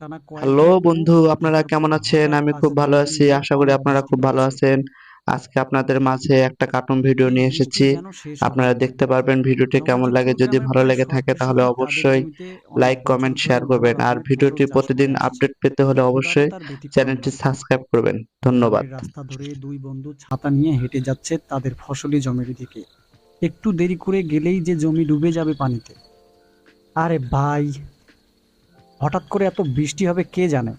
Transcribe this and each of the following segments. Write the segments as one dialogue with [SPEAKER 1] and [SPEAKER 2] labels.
[SPEAKER 1] টানা
[SPEAKER 2] হ্যালো
[SPEAKER 1] কয়েকদিন খুব
[SPEAKER 2] বন্ধু,
[SPEAKER 1] রোদ
[SPEAKER 2] আপনারা
[SPEAKER 1] ওঠার
[SPEAKER 2] কেমন
[SPEAKER 1] পর
[SPEAKER 2] আছেন?
[SPEAKER 1] হঠাৎ
[SPEAKER 2] আমি
[SPEAKER 1] আজ
[SPEAKER 2] খুব ভালো
[SPEAKER 1] দুদিন
[SPEAKER 2] আছি।
[SPEAKER 1] ধরে
[SPEAKER 2] আশা করি
[SPEAKER 1] অনেক
[SPEAKER 2] আপনারা
[SPEAKER 1] বৃষ্টি
[SPEAKER 2] খুব ভালো
[SPEAKER 1] পড়ছে।
[SPEAKER 2] আছেন। আজকে আপনাদের মাঝে একটা কার্টুন ভিডিও
[SPEAKER 1] এই
[SPEAKER 2] নিয়ে
[SPEAKER 1] বৃষ্টি
[SPEAKER 2] এসেছি।
[SPEAKER 1] যেন শেষ হবে
[SPEAKER 2] আপনারা
[SPEAKER 1] না।
[SPEAKER 2] দেখতে পারবেন ভিডিওটি কেমন লাগে।
[SPEAKER 1] জগৎজিৎপুর
[SPEAKER 2] যদি
[SPEAKER 1] গ্রামের
[SPEAKER 2] ভালো
[SPEAKER 1] প্রায়
[SPEAKER 2] লেগে
[SPEAKER 1] সব
[SPEAKER 2] থাকে তাহলে
[SPEAKER 1] কৃষকই তাদের
[SPEAKER 2] অবশ্যই
[SPEAKER 1] জমিতে অনেক
[SPEAKER 2] লাইক,
[SPEAKER 1] বছর
[SPEAKER 2] কমেন্ট,
[SPEAKER 1] ধরে
[SPEAKER 2] শেয়ার
[SPEAKER 1] ভালো
[SPEAKER 2] করবেন। আর
[SPEAKER 1] রকমের ফসল
[SPEAKER 2] ভিডিওটি
[SPEAKER 1] চাষ করে
[SPEAKER 2] প্রতিদিন
[SPEAKER 1] আসছে।
[SPEAKER 2] আপডেট পেতে হলে
[SPEAKER 1] এবারও
[SPEAKER 2] অবশ্যই
[SPEAKER 1] তার ব্যতিক্রম
[SPEAKER 2] চ্যানেলটি
[SPEAKER 1] নয়।
[SPEAKER 2] সাবস্ক্রাইব করবেন। ধন্যবাদ।
[SPEAKER 1] গ্রামের রাস্তা ধরে দুই বন্ধু ছাতা নিয়ে হেঁটে যাচ্ছে তাদের ফসলি জমির দিকে। একটু দেরি করে গেলেই যে জমি ডুবে যাবে পানিতে। আরে ভাই, হঠাৎ করে এত বৃষ্টি হবে কে জানে।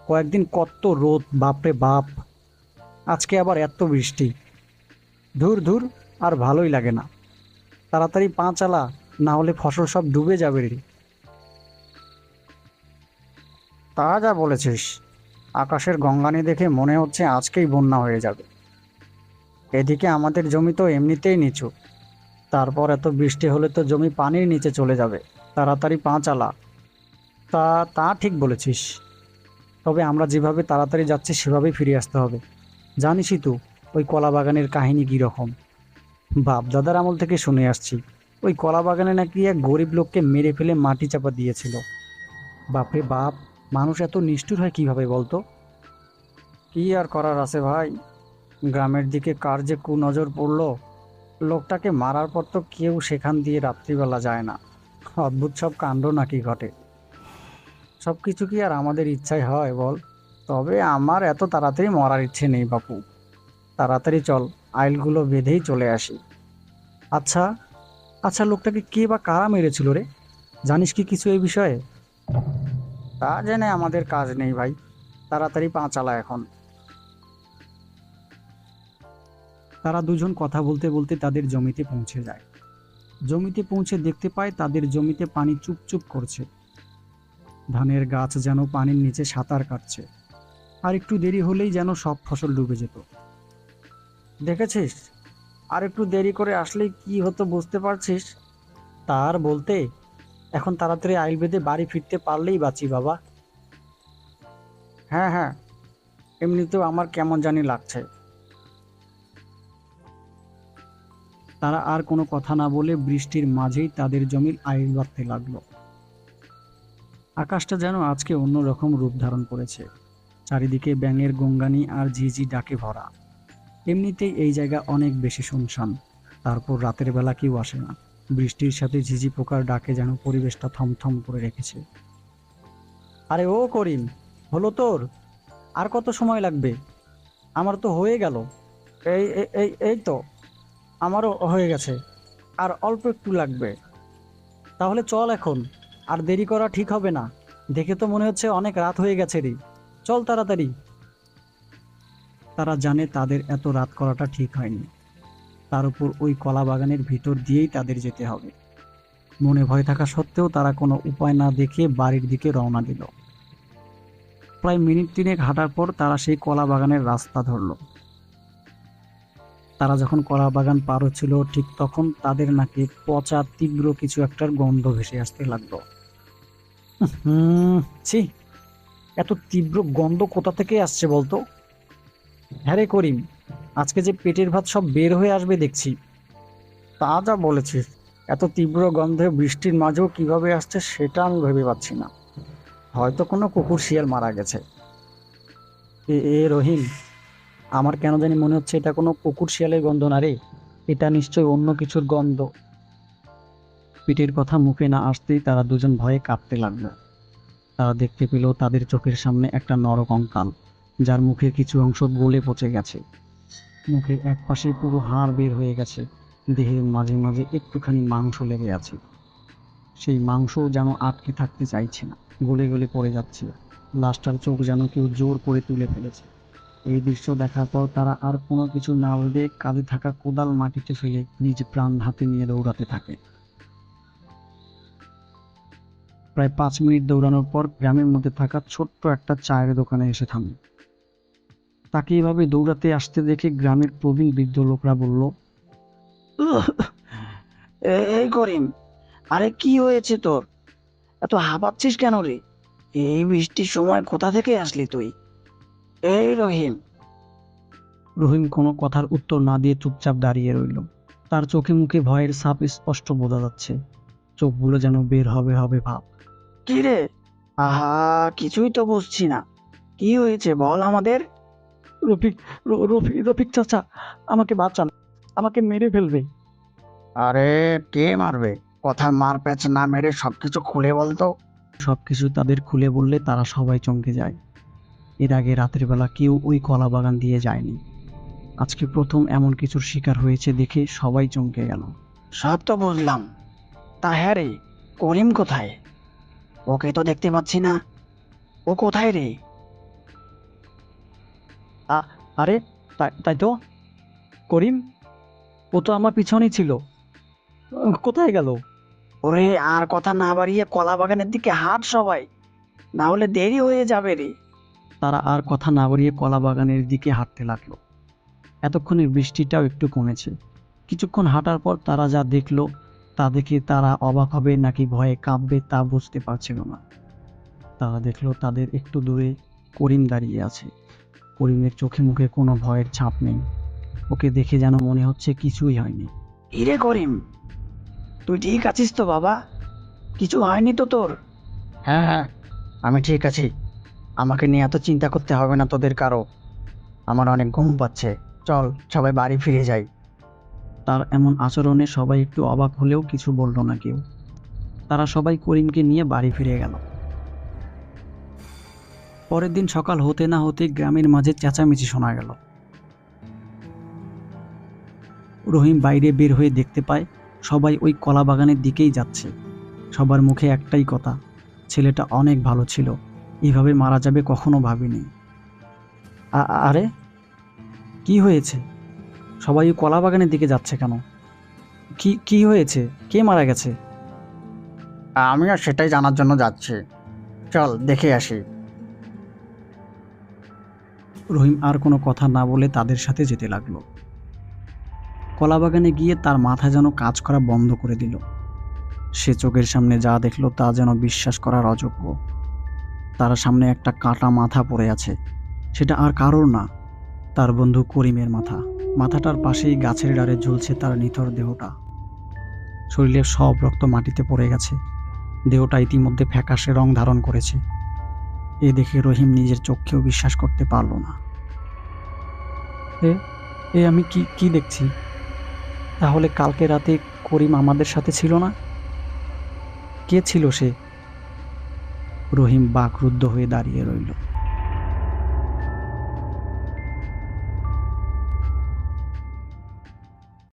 [SPEAKER 1] কয়েকদিন কত রোদ, বাপরে বাপ। আজকে আবার এত বৃষ্টি। ধুর ধুর, আর ভালোই লাগে না। তাড়াতাড়ি পা চালা, না হলে ফসল সব ডুবে যাবে রে। তা যা বলেছিস। আকাশের গঙ্গানি দেখে মনে হচ্ছে আজকেই বন্যা হয়ে যাবে। এদিকে আমাদের জমি তো এমনিতেই নিচু, তারপর এত বৃষ্টি হলে তো জমি পানির নিচে চলে যাবে। তাড়াতাড়ি পা চালা। তা তা ঠিক বলেছিস। তবে আমরা যেভাবে তাড়াতাড়ি যাচ্ছি সেভাবেই ফিরে আসতে হবে। জানিসই তো ওই কলা বাগানের কাহিনী কী রকম। বাপ দাদার আমল থেকে শুনে আসছি, ওই কলা বাগানে নাকি এক গরিব লোককে মেরে ফেলে মাটি চাপা দিয়েছিল। বাপরে বাপ, মানুষ এত নিষ্ঠুর হয় কিভাবে বলতো। কি আর করার আছে ভাই, গ্রামের দিকে কার যে কুনজর পড়লো। লোকটাকে মারার পর তো কেউ সেখান দিয়ে রাত্রিবেলা যায় না। অদ্ভুত সব কাণ্ড নাকি ঘটে। সব কিছু কি আর আমাদের ইচ্ছায় হয় বল। তবে আমার এত তাড়াতাড়ি মরার ইচ্ছে নেই বাপু। তাড়াতাড়ি চল, আইলগুলো বেঁধেই চলে আসি। আচ্ছা আচ্ছা, লোকটাকে কে বা কারা মেরেছিল রে? জানিস কি কিছু এই বিষয়ে? তা জেনে আমাদের কাজ নেই ভাই, তাড়াতাড়ি পা চালা এখন। তারা দুজন কথা বলতে বলতে তাদের জমিতে পৌঁছে যায়। জমিতে পৌঁছে দেখতে পায় তাদের জমিতে পানি চুপচুপ করছে। ধানের গাছ যেন পানির নিচে সাঁতার কাটছে। আর একটু দেরি হলেই যেন সব ফসল ডুবে যেত। দেখেছিস, আর একটু দেরি করে আসলেই কি হতো বুঝতে পারছিস? তার বলতে, এখন তাড়াতাড়ি আইল বেঁধে বাড়ি ফিরতে পারলেই বাঁচি বাবা। হ্যাঁ হ্যাঁ, এমনিতেও আমার কেমন জানি লাগছে। তারা আর কোনো কথা না বলে বৃষ্টির মাঝেই তাদের জমির আইল বাঁধতে লাগলো। আকাশটা যেন আজকে অন্যরকম রূপ ধারণ করেছে। চারিদিকে ব্যাঙের গঙ্গানি আর ঝিঝি ডাকে ভরা। এমনিতেই এই জায়গা অনেক বেশি শুনশান। তারপর রাতের বেলা কেউ আসে না। বৃষ্টির সাথে ঝিঝি পোকার ডাকে যেন পরিবেশটা থমথম করে রেখেছে। আরে ও করিম, হলো তোর? আর কত সময় লাগবে? আমার তো হয়ে গেল। এই এই এই এই তো, আমারও হয়ে গেছে। আর অল্প একটু লাগবে। তাহলে চল এখন, আর দেরি করা ঠিক হবে না। দেখে তো মনে হচ্ছে অনেক রাত হয়ে গেছে রে। চল তাড়াতাড়ি। তারা জানে তাদের এত রাত করাটা ঠিক হয়নি। তার উপর ওই কলা বাগানের ভিতর দিয়েই তাদের যেতে হবে। মনে ভয় থাকা সত্ত্বেও তারা কোনো উপায় না দেখে বাড়ির দিকে রওনা দিল। প্রায় মিনিট তিনেক হাঁটার পর তারা সেই কলা বাগানের রাস্তা ধরল। তারা যখন কলা বাগান পার হচ্ছিল ঠিক তখন তাদের নাকে পচা তীব্র কিছু একটার গন্ধ ভেসে আসতে লাগলো। হুম, ছি, এত তীব্র গন্ধ কোথা থেকে আসছে বলতো? হ্যাঁ রে করিম, আজকে যে পেটের ভাত সব বের হয়ে আসবে দেখছি। তা যা বলেছিস। এত তীব্র গন্ধে বৃষ্টির মাঝেও কিভাবে আসছে সেটা আমি ভেবে পাচ্ছি না। হয়তো কোনো কুকুর শিয়াল মারা গেছে। এ এ রহিম, আমার কেন জানি মনে হচ্ছে এটা কোনো কুকুর শিয়ালের গন্ধ না রে। এটা নিশ্চয়ই অন্য কিছুর গন্ধ। পিটের কথা মুখে না আসতেই তারা দুজন ভয়ে কাঁপতে লাগলো। তারা দেখতে পেল তাদের চোখের সামনে একটা নরকঙ্কাল, যার মুখের কিছু অংশ গলে পচে গেছে। মুখের এক পাশে পুরো হাড় বের হয়ে গেছে। দেহের মাঝে মাঝে একটুখানি মাংস লেগে আছে। সেই মাংস যেন আটকে থাকতে চাইছে না, গলে গলে পড়ে যাচ্ছে। লাশটার চোখ যেন কেউ জোর করে তুলে ফেলেছে। এই দৃশ্য দেখার পর তারা আর কোনো কিছু না ভেবে কাঁধে থাকা কোদাল মাটিতে ফেলে নিজ প্রাণ হাতে নিয়ে দৌড়াতে থাকে। প্রায় 5 মিনিট দৌড়ানোর পর গ্রামের মধ্যে থাকা ছোট্ট একটা চায়ের দোকানে এসে থামে। তাকে এভাবে দৌড়াতে আসতে দেখে গ্রামের প্রবীণ বৃদ্ধ লোকরা বলল, এই করিম, আরে কি হয়েছে তোর? এত হাঁপাচ্ছিস কেন রে? এই বৃষ্টির সময় কোথা থেকে আসলি তুই? এই রহিম। রহিম কোনো কথার উত্তর না দিয়ে চুপচাপ দাঁড়িয়ে রইল। তার চোখে মুখে ভয়ের ছাপ স্পষ্ট বোঝা যাচ্ছে। চোখগুলো যেন বের হবে হবে ভাব। কি রে, আহা, কিছুই তো বুঝছি না, কি হয়েছে বল আমাদের। রফিক, রফিক রফিক চাচা, আমাকে বাঁচান, আমাকে মেরে ফেলবে। আরে, কে মারবে? কথা মার প্যাচ না মেরে সবকিছু খুলে বলতো। সবকিছু তাদের খুলে বললে তারা সবাই চমকে যায়। এর আগে রাতের বেলা কেউ ওই কলা বাগান দিয়ে যায়নি। আজকে প্রথম এমন কিছুর শিকার হয়েছে দেখে সবাই চমকে গেল। সব তো বুঝলাম, তা হ্যাঁ রে, করিম কোথায়? ওকে তো দেখতে পাচ্ছি না, ও কোথায় রে? আরে, তাই তাই তো, করিম, ও তো আমার পিছনেই ছিল, কোথায় গেল? ওরে, আর কথা না বাড়িয়ে কলা বাগানের দিকে হাঁট সবাই, না হলে দেরি হয়ে যাবে রে। তারা আর কথা না বাড়িয়ে কলা বাগানের দিকে হাঁটতে লাগলো। এতক্ষণে বৃষ্টিটাও একটু কমেছে। কিছুক্ষণ হাঁটার পর তারা যা দেখলো তা দেখে তারা অবাক হবে নাকি ভয়ে কাঁপবে তা বুঝতে পারছিল না। তারা দেখলো তাদের একটু দূরে করিম দাঁড়িয়ে আছে। করিমের চোখে মুখে কোনো ভয়ের ছাপ নেই। ওকে দেখে যেন মনে হচ্ছে কিছুই হয়নি। ইরে করিম, তুই ঠিক আছিস তো বাবা? কিছু হয়নি তো তোর? হ্যাঁ হ্যাঁ, আমি ঠিক আছি। আমাকে নিয়ে এত চিন্তা করতে হবে না তোদের কারো। আমার অনেক ঘুম পাচ্ছে, চল সবাই বাড়ি ফিরে যাই। তার এমন আচরণে সবাই একটু অবাক হলেও কিছু বলল না কেউ। তারা সবাই করিমকে নিয়ে বাড়ি ফিরে গেল। পরের দিন সকাল হতে না হতে গ্রামের মাঝে চেঁচামেচি শোনা গেল। রহিম বাইরে বের হয়ে দেখতে পায় সবাই ওই কলা বাগানের দিকেই যাচ্ছে। সবার মুখে একটাই কথা, ছেলেটা অনেক ভালো ছিল, এইভাবে মারা যাবে কখনো ভাবিনি। আরে, কি হয়েছে? সবাই ওই কলা বাগানের দিকে যাচ্ছে কেন? কি কি হয়েছে? কে মারা গেছে? আমিও সেটাই জানার জন্য যাচ্ছি, চল দেখে আসি। রহিম আর কোনো কথা না বলে তাদের সাথে যেতে লাগলো। কলাবাগানে গিয়ে তার মাথা যেন কাজ করা বন্ধ করে দিল। সে চোখের সামনে যা দেখলো তা যেন বিশ্বাস করার অযোগ্য। তার সামনে একটা কাটা মাথা পড়ে আছে। সেটা আর কারোর না, তার বন্ধু করিমের মাথা। মাথাটার পাশেই গাছের ডালে ঝুলছে তার নিথর দেহটা। শরীরের সব রক্ত মাটিতে পড়ে গেছে। দেহটা ইতিমধ্যে ফ্যাকাশে রং ধারণ করেছে। এ দেখে রহিম নিজের চোখকেও বিশ্বাস করতে পারল না। এ এ আমি কি কি দেখছি? তাহলে কালকে রাতে করিম আমাদের সাথে ছিল না? কে ছিল সে? রহিম বাকরুদ্ধ হয়ে দাঁড়িয়ে রইল।